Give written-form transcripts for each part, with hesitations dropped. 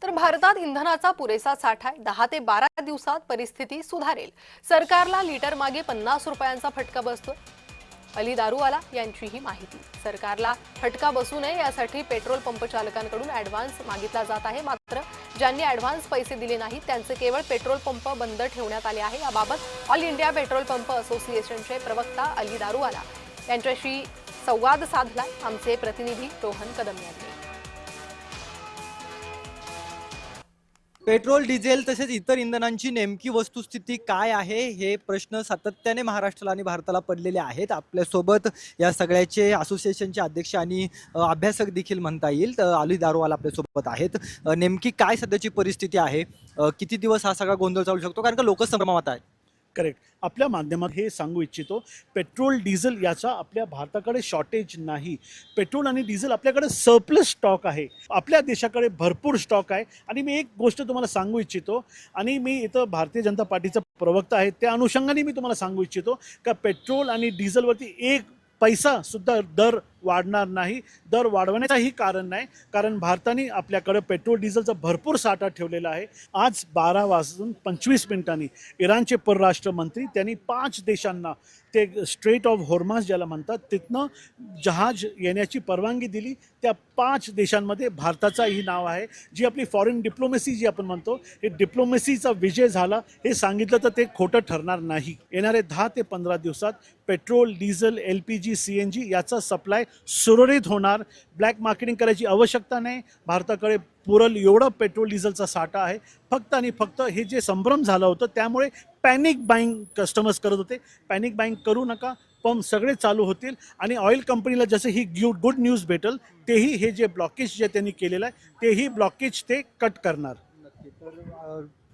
तर भारतात इंधनाचा पुरेसा साठा आहे। 10 ते 12 दिवसात परिस्थिती सुधारेल। सरकारला लिटर मागे 50 रुपयांचा फटका बसतो। अली दारूवाला यांची ही माहिती। सरकारला फटका बसू नये यासाठी पेट्रोल पंप चालकांकडून ॲडव्हान्स मागितला जात आहे। मात्र ज्यांनी ॲडव्हान्स पैसे दिले नाहीत त्यांचे केवळ पेट्रोल पंप बंद ठेवण्यात आले आहे। याबाबत ऑल इंडिया पेट्रोल पंप असोसिएशनचे प्रवक्ता अली दारूवाला यांच्याशी संवाद साधला आमचे प्रतिनिधी रोहन कदम यांनी। पेट्रोल, डिझेल तसेच इतर इंधनांची नेमकी वस्तुस्थिती काय आहे हे प्रश्न सातत्याने महाराष्ट्राला आणि भारताला पडलेले आहेत। आपल्यासोबत या सगळ्याचे असोसिएशनचे अध्यक्ष आणि अभ्यासक देखील म्हणता येईल। तर अली दारूवाला आपल्यासोबत आहेत। नेमकी काय सध्याची परिस्थिती आहे, किती दिवस हा सगळा गोंधळ चालू शकतो, कारण का लोक संभ्रमात आहेत? करेक्ट। आपल्या माध्यमात हे सांगू इच्छितो, पेट्रोल डिझेल याचा आपल्या भारताकडे शॉर्टेज नाही। पेट्रोल आणि डिझेल आपल्याकडे सरप्लस स्टॉक आहे। आपल्या देशाकडे भरपूर स्टॉक आहे। आणि मी एक गोष्ट तुम्हाला सांगू इच्छितो, आणि मी इथं भारतीय जनता पार्टीचा प्रवक्ता आहे, त्या अनुषंगाने मी तुम्हाला सांगू इच्छितो का पेट्रोल आणि डिझेलवरती एक पैसा सुद्धा दर वाढणार नाही। दर वाढवण्याचंही कारण नाही, कारण भारताने आपल्याकडे पेट्रोल डिझेलचा भरपूर साठा ठेवलेला आहे। आज 12:25 इराणचे परराष्ट्र मंत्री त्यांनी 5 देशांना ते स्ट्रेट ऑफ हॉर्मझ ज्याला म्हणतात तिथनं जहाज येण्याची परवानगी दिली। त्या 5 देशांमध्ये भारताचंही नाव आहे। जी आपली फॉरेन डिप्लोमसी जी आपण म्हणतो, हे डिप्लोमसीचा विजय झाला हे सांगितलं तर ते खोटं ठरणार नाही। येणारे 10 ते 15 दिवसात पेट्रोल, डिझेल, LPG, CNG याचा सप्लाय सुरळीत होणार। ब्लॅक मार्केटिंग करायची आवश्यकता नाही। भारताकडे पुरल एवढा पेट्रोल डिझेलचा साठा आहे। फक्त आणि फक्त हे जे संभ्रम झालं होतं त्यामुळे पॅनिक बाईंग कस्टमर्स करत होते। पॅनिक बाईंग करू नका, पंप सगळे चालू होतील आणि ऑइल कंपनीला जसं ही गुड न्यूज भेटल तेही हे जे ब्लॉकेज जे त्यांनी केलेलं आहे तेही ब्लॉकेज ते कट करणार।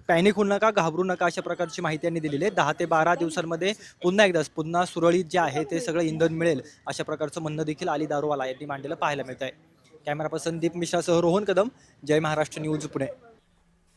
पॅनिक होऊ नका, घाबरू नका अशा प्रकारची माहिती यांनी दिलेली आहे। 10 ते 12 दिवसांमध्ये पुन्हा सुरळीत जे आहे ते सगळं इंधन मिळेल अशा प्रकारचं म्हणणं देखील अली दारूवाला यांनी मांडलेलं पाहायला मिळत आहे। कॅमेरा पर्सन दीप मिश्रासह रोहन कदम, जय महाराष्ट्र न्यूज, पुणे।